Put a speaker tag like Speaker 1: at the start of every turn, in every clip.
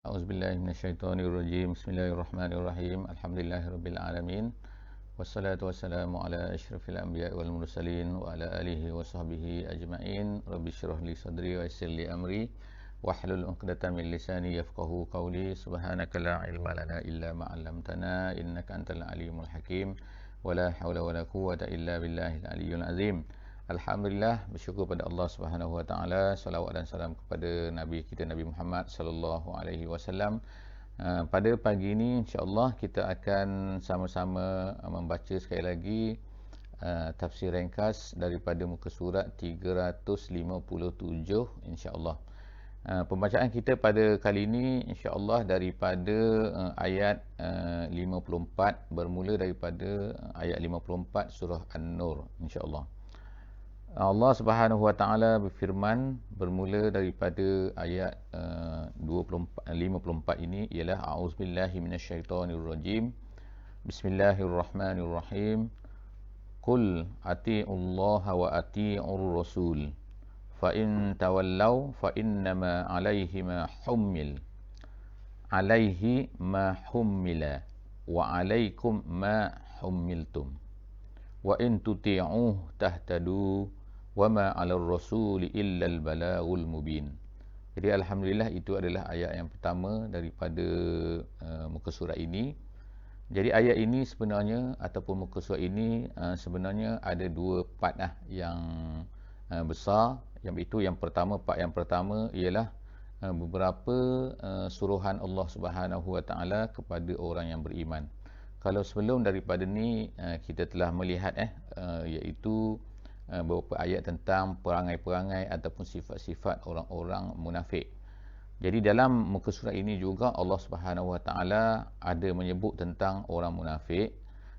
Speaker 1: A'udzubillahi minasyaitonirrajim. Bismillahirrahmanirrahim. Alhamdulillahirabbil alamin. Wassalatu wassalamu ala asyrafil anbiya'i wal mursalin wa ala alihi wa sahbihi ajma'in. Rabbi shrah li sadri wa yassir li amri wahlul 'uqdatam min lisani yafqahu qawli. Subhanaka la ilma lana illa ma 'allamtana innaka antal alimul hakim. Wala haula wala quwwata illa billahil aliyyil azim. Alhamdulillah, bersyukur pada Allah Subhanahu Wa Taala, salawat dan salam kepada Nabi kita Nabi Muhammad sallallahu alaihi wasallam. Pada pagi ini insya-Allah kita akan sama-sama membaca sekali lagi tafsir ringkas daripada muka surat 357 insya-Allah. Pembacaan kita pada kali ini insya-Allah daripada ayat 54, bermula daripada ayat 54 surah An-Nur insya-Allah. Allah Subhanahu Wa Taala berfirman bermula daripada ayat 54 ini ialah a'udzubillahi minasyaitonirrajim. Bismillahirrahmanirrahim. Qul atii'ullaha wa atii'ur rasul. Fa in tawallaw fa innama 'alaihi ma hummil. 'Alaihi ma hummila wa 'alaikum ma hummiltum. Wa in tuti'uhu tahtadu wa ma 'alal rasuli illa al balaghul mubin. Jadi alhamdulillah itu adalah ayat yang pertama daripada muka surat ini. Jadi ayat ini sebenarnya ataupun muka surat ini sebenarnya ada dua part yang besar. Yang pertama, part yang pertama ialah beberapa suruhan Allah Subhanahu Wa Taala kepada orang yang beriman. Kalau sebelum daripada ni kita telah melihat iaitu beberapa ayat tentang perangai-perangai ataupun sifat-sifat orang-orang munafik. Jadi dalam muka surat ini juga Allah Subhanahu Wa Taala ada menyebut tentang orang munafik,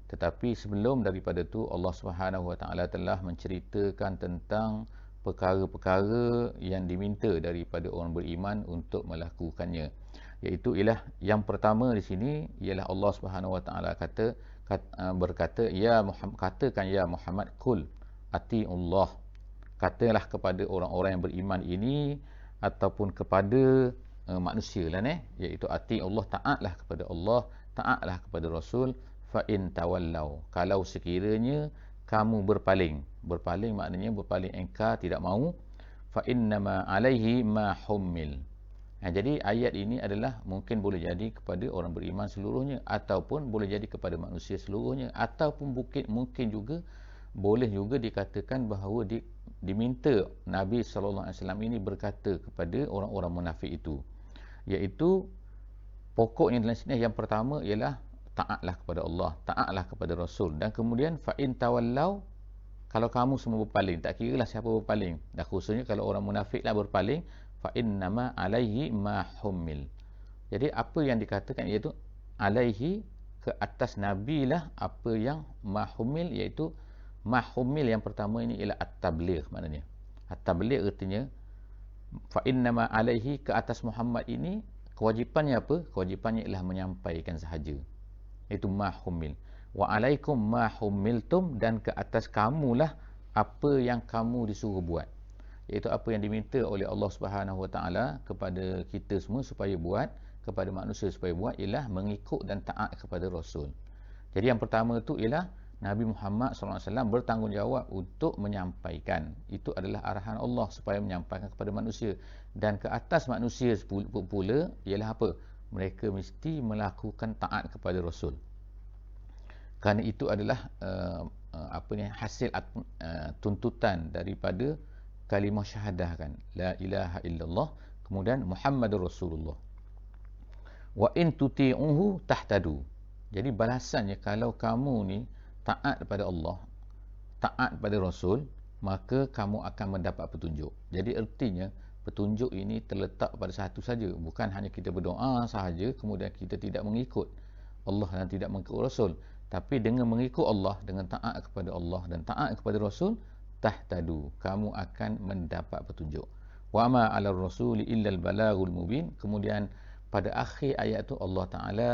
Speaker 1: tetapi sebelum daripada tu Allah Subhanahu Wa Taala telah menceritakan tentang perkara-perkara yang diminta daripada orang beriman untuk melakukannya. Iaitu ialah yang pertama di sini ialah Allah Subhanahu Wa Taala berkata, ya Muhammad, katakan ya Muhammad, kul atiullah, katalah kepada orang-orang yang beriman ini ataupun kepada manusia lah iaitu atiullah, taatlah kepada Allah, taatlah kepada Rasul. Fa in tawallaw, kalau sekiranya kamu berpaling maknanya berpaling engkar, tidak mahu, fa innama alaihi ma hummil. Jadi ayat ini adalah mungkin boleh jadi kepada orang beriman seluruhnya, ataupun boleh jadi kepada manusia seluruhnya, ataupun mungkin juga boleh juga dikatakan bahawa diminta Nabi SAW ini berkata kepada orang-orang munafik itu, iaitu pokoknya dalam sini yang pertama ialah taatlah kepada Allah, taatlah kepada Rasul, dan kemudian fa in tawallaw, kalau kamu semua berpaling, tak kiralah siapa berpaling, dan khususnya kalau orang munafiklah berpaling, fa innama alaihi ma hummil. Jadi apa yang dikatakan iaitu alaihi, ke atas Nabi lah apa yang ma hummil, iaitu mahumil yang pertama ini ialah at-tabligh. Maknanya at-tabligh artinya fa innama alaihi, ke atas Muhammad ini kewajipannya apa? Kewajipannya ialah menyampaikan sahaja, itu mahumil. Wa alaikum mahumiltum, dan ke atas kamulah apa yang kamu disuruh buat, iaitu apa yang diminta oleh Allah Subhanahu Wa Taala kepada kita semua supaya buat, kepada manusia supaya buat, ialah mengikut dan taat kepada Rasul. Jadi yang pertama itu ialah Nabi Muhammad SAW bertanggungjawab untuk menyampaikan. Itu adalah arahan Allah supaya menyampaikan kepada manusia. Dan ke atas manusia pula ialah apa? Mereka mesti melakukan taat kepada Rasul. Kerana itu adalah hasil tuntutan daripada kalimah syahadah kan. La ilaha illallah, kemudian Muhammadur Rasulullah. Wa in tuti'uhu tahtadu. Jadi balasannya kalau kamu ni taat kepada Allah, taat kepada Rasul, maka kamu akan mendapat petunjuk. Jadi artinya petunjuk ini terletak pada satu saja, bukan hanya kita berdoa sahaja kemudian kita tidak mengikut Allah dan tidak mengikut Rasul, tapi dengan mengikut Allah, dengan taat kepada Allah dan taat kepada Rasul, tahtadu, kamu akan mendapat petunjuk. Wa ma 'alal rasuli illal balaghul mubin. Kemudian pada akhir ayat tu Allah Taala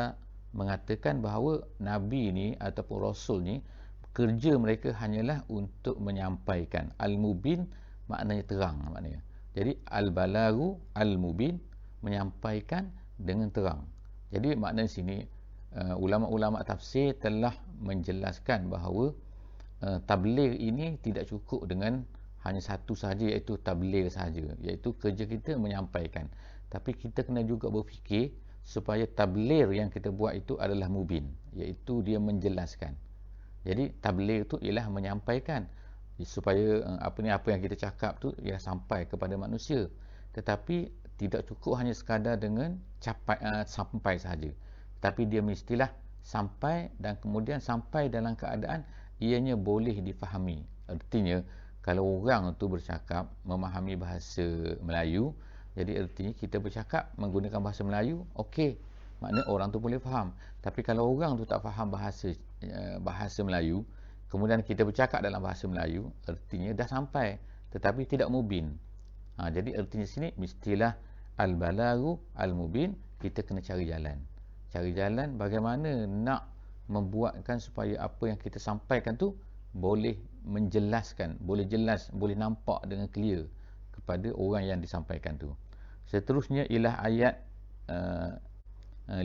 Speaker 1: mengatakan bahawa Nabi ni ataupun Rasul ni kerja mereka hanyalah untuk menyampaikan. Al-Mubin maknanya terang maknanya. Jadi al-balaghu al-mubin, menyampaikan dengan terang. Jadi makna sini ulama-ulama tafsir telah menjelaskan bahawa tabligh ini tidak cukup dengan hanya satu sahaja, iaitu tabligh sahaja, iaitu kerja kita menyampaikan. Tapi kita kena juga berfikir supaya tabligh yang kita buat itu adalah mubin, iaitu dia menjelaskan. Jadi tabligh itu ialah menyampaikan supaya apa yang kita cakap tu ialah sampai kepada manusia. Tetapi tidak cukup hanya sekadar dengan sampai sahaja, tapi dia mestilah sampai, dan kemudian sampai dalam keadaan ianya boleh difahami. Artinya kalau orang tu bercakap memahami bahasa Melayu, jadi artinya kita bercakap menggunakan bahasa Melayu, okey, maknanya orang tu boleh faham. Tapi kalau orang tu tak faham bahasa Melayu, kemudian kita bercakap dalam bahasa Melayu, artinya dah sampai tetapi tidak mubin. Jadi artinya sini mestilah al-balaghu al-mubin, kita kena cari jalan. Cari jalan bagaimana nak membuatkan supaya apa yang kita sampaikan tu boleh menjelaskan, boleh jelas, boleh nampak dengan clear kepada orang yang disampaikan tu. Seterusnya ialah ayat 55.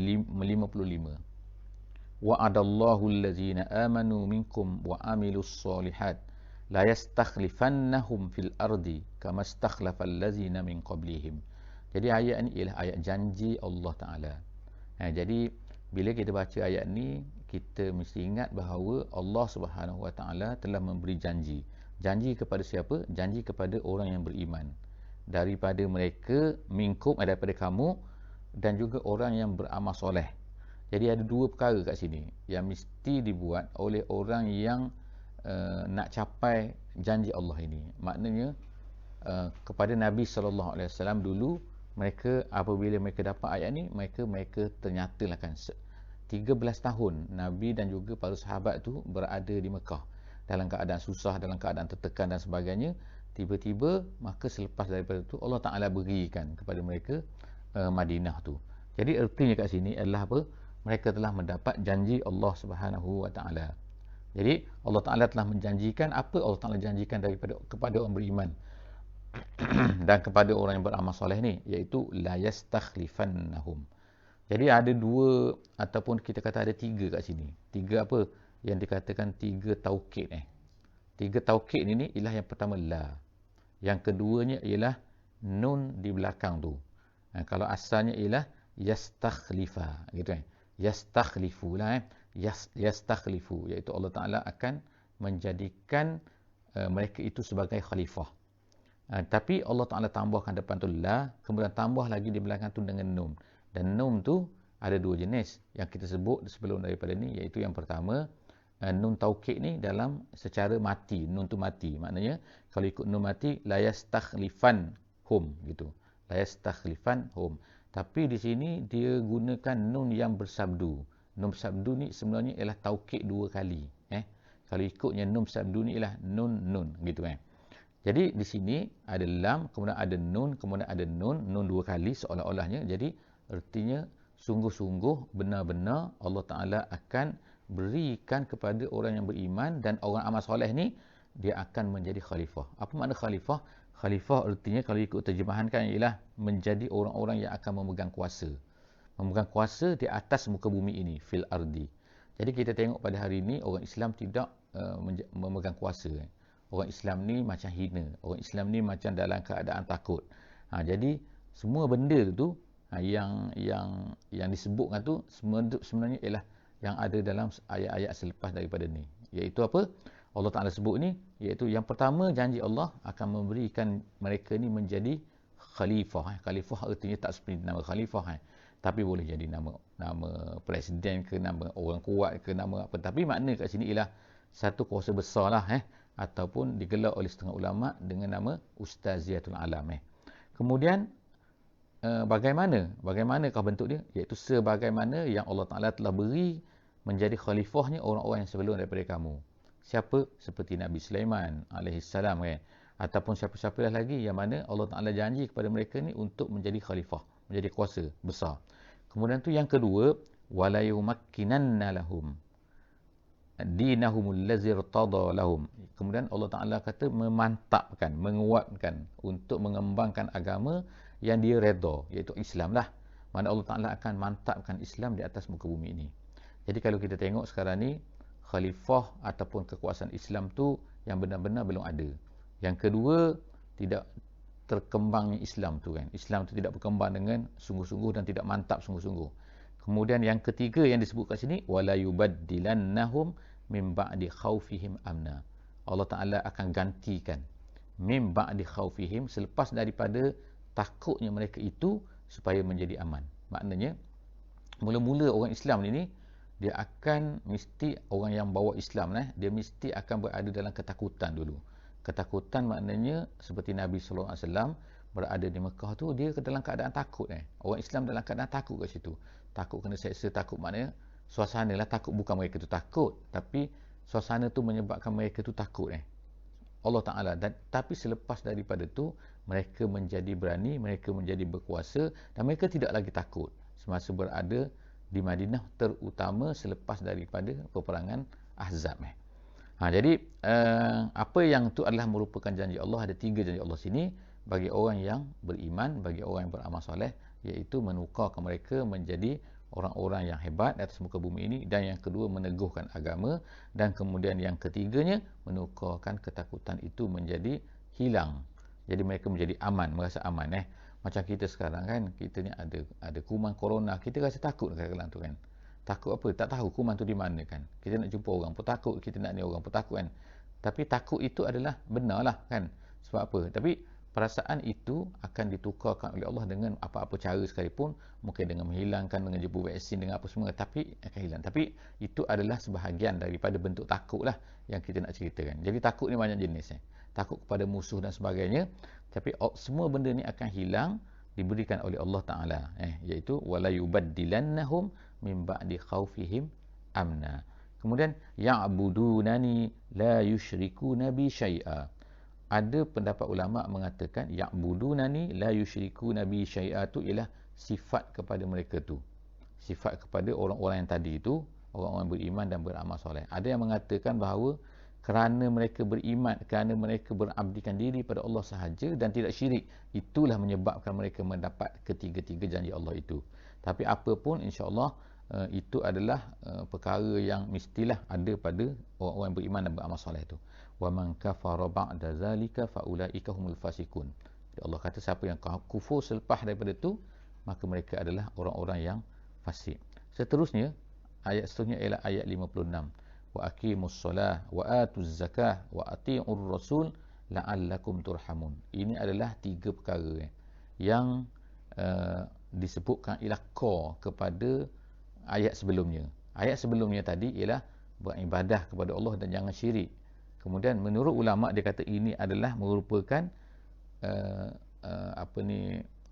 Speaker 1: Wa'adallahu allazina amanu minkum wa amilus solihat la yastakhlifannahum fil ardi kama istakhlafal ladzina min qablihim. Jadi ayat ini ialah ayat janji Allah Taala. Jadi bila kita baca ayat ni, kita mesti ingat bahawa Allah Subhanahu Wa Taala telah memberi janji. Janji kepada siapa? Janji kepada orang yang beriman. Daripada mereka, minkum, daripada kamu, dan juga orang yang beramal soleh. Jadi ada dua perkara kat sini yang mesti dibuat oleh orang yang nak capai janji Allah ini. Maknanya kepada Nabi SAW dulu, mereka apabila mereka dapat ayat ni, mereka ternyatakan 13 tahun Nabi dan juga para sahabat tu berada di Mekah dalam keadaan susah, dalam keadaan tertekan dan sebagainya. Tiba-tiba maka selepas daripada tu Allah Ta'ala berikan kepada mereka Madinah tu. Jadi artinya kat sini adalah apa? Mereka telah mendapat janji Allah Subhanahu Wa Ta'ala. Jadi Allah Ta'ala telah menjanjikan apa? Allah Ta'ala janjikan kepada orang beriman dan kepada orang yang beramal soleh ni, iaitu la yastakhlifannahum. Jadi ada dua, ataupun kita kata ada tiga kat sini. Tiga apa? Yang dikatakan tiga taukid. Tiga taukid ini ialah yang pertama la. Yang keduanya ialah nun di belakang tu. Kalau asalnya ialah yastakhlifa, gitu yastakhlifu lah. Yastakhlifu, iaitu Allah Ta'ala akan menjadikan mereka itu sebagai khalifah. Tapi Allah Ta'ala tambahkan depan tu la, kemudian tambah lagi di belakang tu dengan nun. Dan nun tu ada dua jenis yang kita sebut sebelum daripada ni, iaitu yang pertama nun taukid ni dalam secara mati. Nun tu mati, maknanya kalau ikut nun mati la yastakhlifan hum, gitu. La yastakhlifan hum. Tapi di sini dia gunakan nun yang bersabdu. Nun bersabdu ni sebenarnya ialah taukid dua kali. Kalau ikutnya nun bersabdu ni ialah nun, gitu Jadi di sini ada lam, kemudian ada nun, kemudian ada nun dua kali seolah-olahnya. Jadi artinya sungguh-sungguh benar-benar Allah Ta'ala akan berikan kepada orang yang beriman dan orang amal soleh ni, dia akan menjadi khalifah. Apa makna khalifah? Khalifah artinya kalau ikut terjemahan kan ialah menjadi orang-orang yang akan memegang kuasa. Memegang kuasa di atas muka bumi ini, fil ardi. Jadi kita tengok pada hari ini orang Islam tidak memegang kuasa. Orang Islam ni macam hina. Orang Islam ni macam dalam keadaan takut. Jadi semua benda tu yang disebutkan tu sebenarnya ialah yang ada dalam ayat-ayat selepas daripada ni. Iaitu apa? Allah Ta'ala sebut ni, iaitu yang pertama janji Allah akan memberikan mereka ni menjadi khalifah. Khalifah artinya tak seperti nama khalifah. Tapi boleh jadi nama presiden ke, nama orang kuat ke, nama apa. Tapi makna kat sini ialah satu kuasa besar lah. Ataupun digelar oleh setengah ulama dengan nama Ustaziatul Alam. Kemudian bagaimanakah bentuk dia? Iaitu sebagaimana yang Allah Ta'ala telah beri menjadi khalifahnya orang-orang yang sebelum daripada kamu. Siapa? Seperti Nabi Sulaiman alaihissalam ataupun siapa-siapa lagi yang mana Allah Ta'ala janji kepada mereka ni untuk menjadi khalifah, menjadi kuasa besar. Kemudian tu yang kedua, wala yumakkinanna lahum dinahumul ladzi irtada lahum. Kemudian Allah Ta'ala kata memantapkan, menguatkan untuk mengembangkan agama yang dia redha, iaitu Islam lah. mana Allah Ta'ala akan mantapkan Islam di atas muka bumi ini. Jadi kalau kita tengok sekarang ni, khalifah ataupun kekuasaan Islam tu yang benar-benar belum ada. Yang kedua, tidak terkembangnya Islam tu kan. Islam tu tidak berkembang dengan sungguh-sungguh dan tidak mantap sungguh-sungguh. Kemudian yang ketiga yang disebut kat sini, wala yubaddilannahum min ba'di khaufihim amna. Allah Ta'ala akan gantikan min ba'di khaufihim, selepas daripada takutnya mereka itu supaya menjadi aman. Maknanya mula-mula orang Islam ini dia akan mesti, orang yang bawa Islam dia mesti akan berada dalam ketakutan dulu. Ketakutan maknanya seperti Nabi sallallahu alaihi wasallam berada di Mekah tu, dia dalam keadaan takut. Orang Islam dalam keadaan takut kat situ. Takut kena seksa, takut maknanya suasana lah takut, bukan mereka tu takut, tapi suasana tu menyebabkan mereka tu takut. Allah Ta'ala. Tapi selepas daripada tu, mereka menjadi berani, mereka menjadi berkuasa dan mereka tidak lagi takut semasa berada di Madinah, terutama selepas daripada peperangan Ahzab. Jadi apa yang itu adalah merupakan janji Allah. Ada 3 janji Allah sini bagi orang yang beriman, bagi orang yang beramal soleh, iaitu menukarkan mereka menjadi orang-orang yang hebat di atas muka bumi ini, dan yang kedua meneguhkan agama, dan kemudian yang ketiganya menukarkan ketakutan itu menjadi hilang. Jadi mereka menjadi aman, merasa aman. Macam kita sekarang kan, kita ni ada kuman corona, kita rasa takut kadang-kadang tu kan. Takut apa? Tak tahu kuman tu di mana kan. Kita nak jumpa orang pun takut, kita nak ni orang pun takut kan. Tapi takut itu adalah benar lah kan. Sebab apa? Tapi perasaan itu akan ditukarkan oleh Allah dengan apa-apa cara sekalipun. Mungkin dengan menghilangkan, dengan jemput vaksin, dengan apa semua. Tapi akan hilang. Tapi itu adalah sebahagian daripada bentuk takut lah yang kita nak ceritakan. Jadi takut ni banyak jenis. Takut kepada musuh dan sebagainya. Tapi semua benda ni akan hilang, diberikan oleh Allah Ta'ala, iaitu wala yubaddilannahum min ba'di khaufihim amna. Kemudian ya'budunani la yusyrikuna bi syai'a. Ada pendapat ulama mengatakan ya'budunani la yusyrikuna bi syai'a tu ialah sifat kepada mereka tu, sifat kepada orang-orang yang tadi itu, orang-orang beriman dan beramal soleh. Ada yang mengatakan bahawa kerana mereka beriman, kerana mereka berabdikan diri pada Allah sahaja dan tidak syirik, itulah menyebabkan mereka mendapat ketiga-tiga janji Allah itu. Tapi apa pun, insya-Allah itu adalah perkara yang mestilah ada pada orang-orang yang beriman dan beramal soleh itu. Wa man kafara ba'da zalika fa ulaika humul fasiqun. Allah kata siapa yang kufur selepas daripada itu, maka mereka adalah orang-orang yang fasik. Seterusnya, ayat seterusnya ialah ayat 56. Wa aqimus solah wa atuz zakah wa ati'ur rasul la'allakum turhamun. Ini adalah 3 perkara yang disebutkan ialah core kepada ayat sebelumnya. Ayat sebelumnya tadi ialah beribadah kepada Allah dan jangan syirik. Kemudian menurut ulama dia kata ini adalah merupakan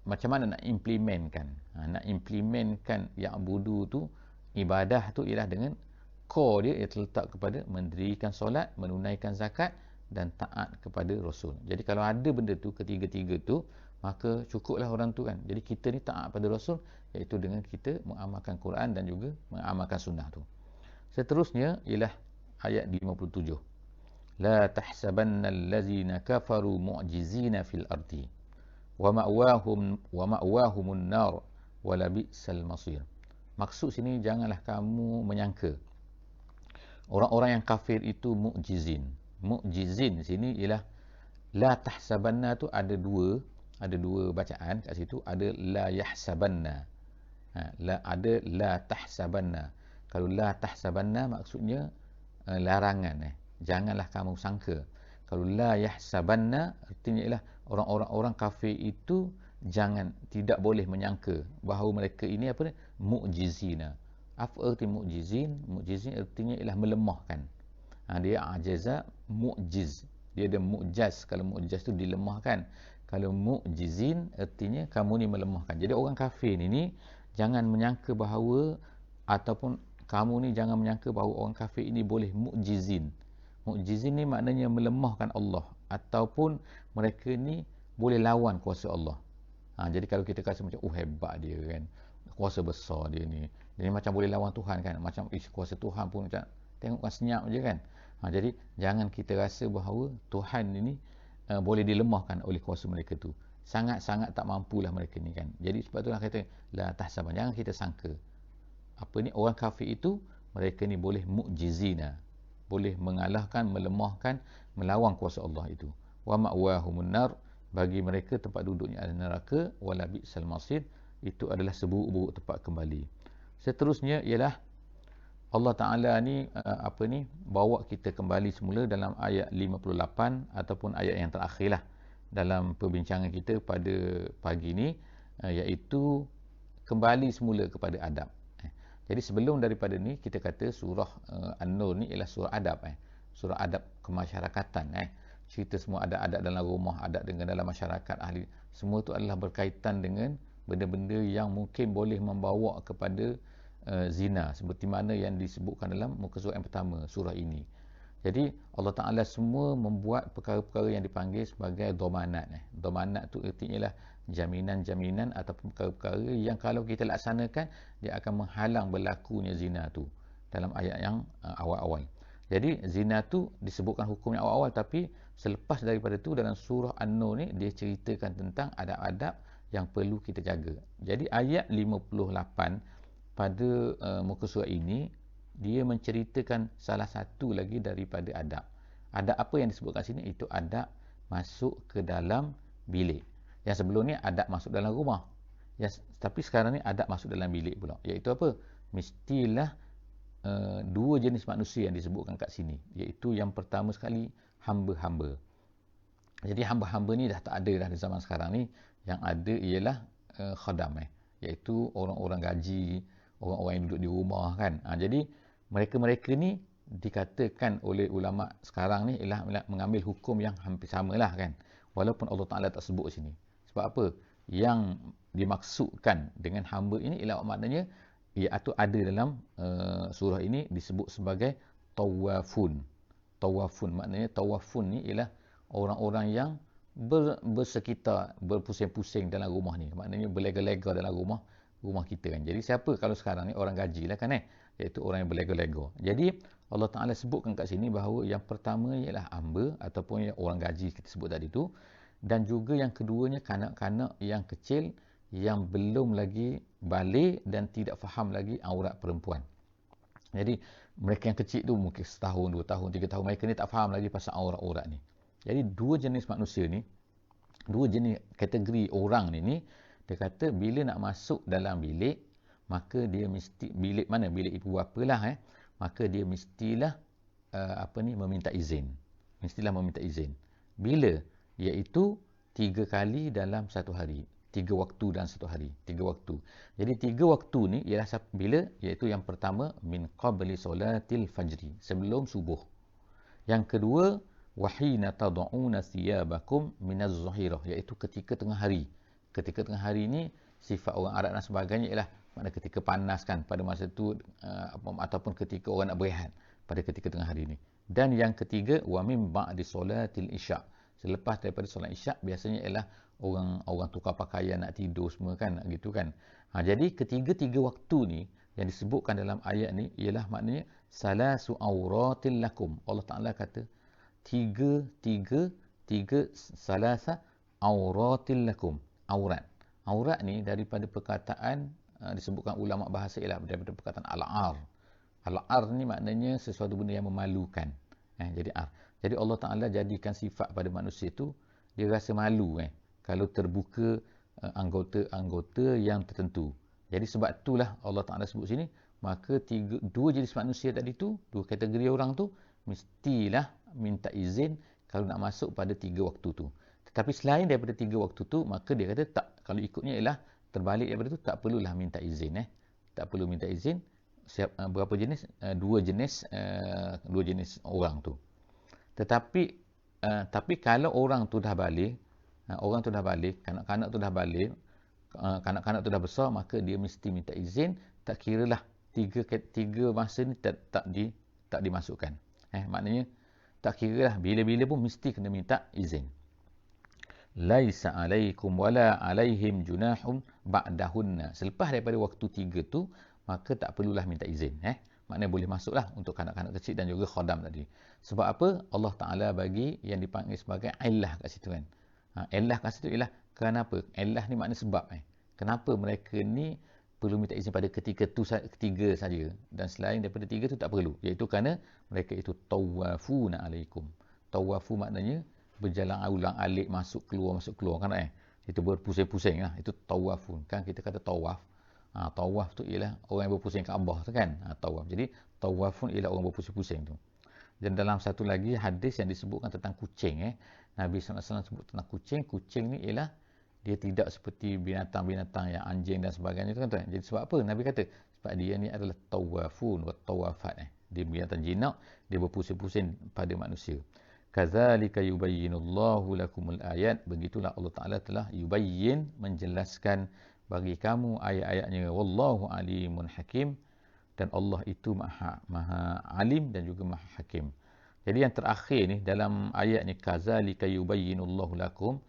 Speaker 1: macam mana nak implementkan. Nak implementkan ya'budu tu, ibadah tu ialah dengan core dia terletak kepada mendirikan solat, menunaikan zakat dan taat kepada Rasul. Jadi kalau ada benda tu, ketiga-tiga tu, maka cukuplah orang tu kan. Jadi kita ni taat pada Rasul, iaitu dengan kita mengamalkan Quran dan juga mengamalkan sunnah tu. Seterusnya ialah ayat 57. La tahsabanna allazina kafaru mu'jizina fil ardi wa ma'wahumun nar wa la bi'sal masir. Maksud sini, janganlah kamu menyangka orang-orang yang kafir itu mu'jizin. Mu'jizin sini ialah la tahsabanna tu ada dua bacaan kat situ. Ada la yahsabanna. Ada la tahsabanna. Kalau la tahsabanna maksudnya larangan. Janganlah kamu sangka. Kalau la yahsabanna artinya ialah orang-orang kafir itu tidak boleh menyangka bahawa mereka ini mu'jizina. Apa arti mu'jizin? Mu'jizin artinya ialah melemahkan. Dia ajaza mu'jiz. Dia ada mu'jaz. Kalau mu'jaz tu dilemahkan. Kalau mu'jizin artinya kamu ni melemahkan. Jadi orang kafir ni jangan menyangka bahawa, ataupun kamu ni jangan menyangka bahawa orang kafir ini boleh mu'jizin. Mu'jizin ni maknanya melemahkan Allah, ataupun mereka ni boleh lawan kuasa Allah. Jadi kalau kita rasa macam hebat dia kan, kuasa besar dia ni, dia macam boleh lawan Tuhan kan, macam kuasa Tuhan pun macam tengok kan senyap je kan. Jadi jangan kita rasa bahawa Tuhan ini boleh dilemahkan oleh kuasa mereka tu. sangat-sangat tak mampulah mereka ni kan. Jadi sebab itulah kata la tahsaban, jangan kita sangka apa ni orang kafir itu mereka ni boleh mu'jizina, boleh mengalahkan, melemahkan, melawan kuasa Allah itu. Wa ma'wahumun nar, bagi mereka tempat duduknya adalah neraka, wala bi'sal masir, itu adalah seburuk-buruk tempat kembali. Seterusnya ialah Allah Ta'ala ni bawa kita kembali semula dalam ayat 58 ataupun ayat yang terakhir lah dalam perbincangan kita pada pagi ni, iaitu kembali semula kepada adab. Jadi sebelum daripada ni kita kata surah An-Nur ni ialah surah adab, surah adab kemasyarakatan. Cerita semua adab-adab dalam rumah, adab dengan dalam masyarakat ahli, semua tu adalah berkaitan dengan benda-benda yang mungkin boleh membawa kepada zina, seperti mana yang disebutkan dalam muka surat yang pertama surah ini. Jadi Allah Ta'ala semua membuat perkara-perkara yang dipanggil sebagai domanat. Domanat tu artinya ialah jaminan-jaminan ataupun perkara-perkara yang kalau kita laksanakan, dia akan menghalang berlakunya zina tu dalam ayat yang awal-awal. Jadi zina tu disebutkan hukumnya awal-awal, tapi selepas daripada tu dalam surah An-Nur ni dia ceritakan tentang adab-adab yang perlu kita jaga. Jadi ayat 58 pada muka surat ini dia menceritakan salah satu lagi daripada adab. Adab apa yang disebutkan sini? Itu adab masuk ke dalam bilik. Yang sebelum ni adab masuk dalam rumah. Tapi sekarang ni adab masuk dalam bilik pula. Iaitu apa? Mestilah dua jenis manusia yang disebutkan kat sini. Iaitu yang pertama sekali hamba-hamba. Jadi hamba-hamba ni dah tak ada dah di zaman sekarang ni. Yang ada ialah khadam, iaitu orang-orang gaji, orang-orang yang duduk di rumah kan. Jadi mereka-mereka ni dikatakan oleh ulama sekarang ni ialah mengambil hukum yang hampir samalah kan. Walaupun Allah Ta'ala tak sebut sini. Sebab apa? Yang dimaksudkan dengan hamba ini ialah maknanya iaitu ada dalam surah ini disebut sebagai tawafun. Tawafun maknanya tawafun ni ialah orang-orang yang bersekitar, berpusing-pusing dalam rumah ni. Maknanya berlega-lega dalam rumah kita kan. Jadi siapa kalau sekarang ni orang gaji lah kan iaitu orang yang berlega-lega. Jadi Allah Ta'ala sebutkan kat sini bahawa yang pertama ialah hamba ataupun orang gaji kita sebut tadi tu, dan juga yang keduanya kanak-kanak yang kecil yang belum lagi balik dan tidak faham lagi aurat perempuan. Jadi mereka yang kecil tu mungkin setahun, 2 tahun, 3 tahun, mereka ni tak faham lagi pasal aurat-aurat ni. Jadi dua jenis manusia ni, dua jenis kategori orang ni dia kata bila nak masuk dalam bilik, maka dia mesti bilik mana? Bilik ibu bapa lah maka dia mestilah meminta izin. Mestilah meminta izin. Bila? Iaitu 3 kali dalam satu hari. 3 waktu dalam satu hari. 3 waktu. Jadi 3 waktu ni ialah bila? Iaitu yang pertama min qabli solatil fajri, sebelum subuh. Yang kedua wahina tad'una thiyabakum minaz zahirah, iaitu ketika tengah hari. Ketika tengah hari ni sifat orang Arab dan sebagainya ialah makna ketika panas kan pada masa tu ataupun ketika orang nak berehat pada ketika tengah hari ni. Dan yang ketiga wa min ba'di solatil isya', selepas daripada solat isya' biasanya ialah orang tukar pakaian nak tidur semua kan gitu kan. Jadi ketiga-tiga waktu ni yang disebutkan dalam ayat ni ialah maknanya salasu auratil lakum. Allah Taala kata tiga salasa auratil lakum. Aurat ni daripada perkataan disebutkan ulama bahasa ialah daripada perkataan al-ar. Al-ar ni maknanya sesuatu benda yang memalukan. Jadi Allah Taala jadikan sifat pada manusia tu dia rasa malu kalau terbuka anggota-anggota yang tertentu. Jadi sebab itulah Allah Taala sebut sini, maka dua jenis manusia tadi tu, dua kategori orang tu mestilah minta izin kalau nak masuk pada 3 waktu tu. Tetapi selain daripada 3 waktu tu, maka dia kata tak, kalau ikutnya ialah terbalik daripada tu, tak perlulah minta izin. Tak perlu minta izin. Berapa jenis? Dua jenis orang tu. Tapi kalau orang tu dah balik, kanak-kanak tu dah balik, kanak-kanak tu dah besar, maka dia mesti minta izin. Tak kiralah tiga masa ni tak dimasukkan. Maknanya tak kiralah bila-bila pun mesti kena minta izin. Laisa alaikum wala alaihim junahum ba'dahunna. Selepas daripada waktu 3 tu, maka tak perlulah minta izin. Maknanya boleh masuklah untuk kanak-kanak kecil dan juga khadam tadi. Sebab apa? Allah Ta'ala bagi yang dipanggil sebagai illah kat situ kan. Illah kat situ ialah Kenapa? Illah ni makna sebab. Kenapa mereka ni perlu minta izin pada ketiga saja, dan selain daripada tiga tu tak perlu, iaitu kerana mereka itu tawafuna alaikum. Tawafu maknanya berjalan ulang alik, masuk keluar kan. Itu berpusing-pusing lah, itu tawafun. Kan kita kata tawaf, tawaf tu ialah orang yang berpusing Kaabah tu kan, tawaf. Jadi tawafun ialah orang berpusing-pusing tu. Dan dalam satu lagi hadis yang disebutkan tentang kucing, Nabi SAW sebut tentang kucing. Kucing ni ialah dia tidak seperti binatang-binatang yang anjing dan sebagainya tu kan. Jadi sebab apa Nabi kata? Sebab dia ni adalah tawafun wa tawafat. Dia binatang jinak, dia berpusing-pusing pada manusia. Kadzalika yubayyinullahu lakumul ayat. Begitulah Allah Taala telah yubayyin, menjelaskan bagi kamu ayat-ayatnya. Wallahu alimun hakim. Dan Allah itu maha alim dan juga maha hakim. Jadi yang terakhir ni dalam ayat ni, kadzalika yubayyinullahu lakum,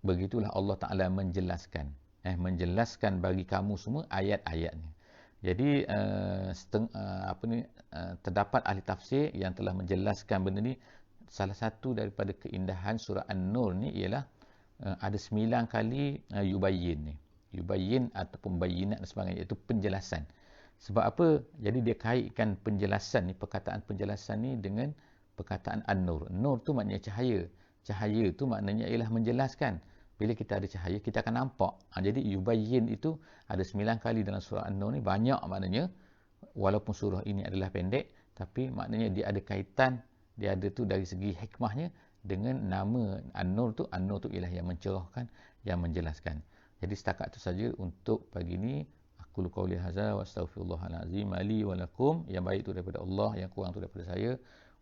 Speaker 1: begitulah Allah Taala menjelaskan, menjelaskan bagi kamu semua ayat-ayatnya. Jadi terdapat ahli tafsir yang telah menjelaskan benda ni. Salah satu daripada keindahan surah An-Nur ni ialah ada 9 kali yubayyin ni. Yubayyin ataupun bayyinat dan sebagainya, iaitu penjelasan. Sebab apa? Jadi dia kaitkan penjelasan ni, perkataan penjelasan ni dengan perkataan An-Nur. Nur tu maknanya cahaya. Cahaya tu maknanya ialah menjelaskan. Bila kita ada cahaya, kita akan nampak. Jadi yubayyin itu ada 9 kali dalam surah An-Nur ni. Banyak maknanya. Walaupun surah ini adalah pendek, tapi maknanya dia ada kaitan, dia ada tu dari segi hikmahnya dengan nama An-Nur tu. An-Nur tu ialah yang mencerahkan, yang menjelaskan. Jadi setakat itu saja untuk pagi ini. Aku qauli hadza wa astaghfirullahal azim li wa lakum. Yang baik itu daripada Allah, yang kurang itu daripada saya.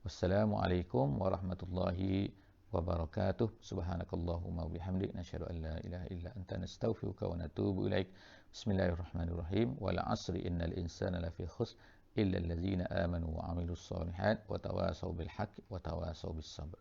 Speaker 1: Wassalamualaikum warahmatullahi wabarakatuh. Subhanakallahumma wa bihamdik, nasyhadu an la ilaha illa anta, nastaghfiruka wa natubu ilaik. Bismillahirrahmanirrahim. Wal 'asri innal insana lafi khusr illa allazina amanu wa 'amilus solihat wa tawasaw bil haqqi wa tawasaw bis sabr.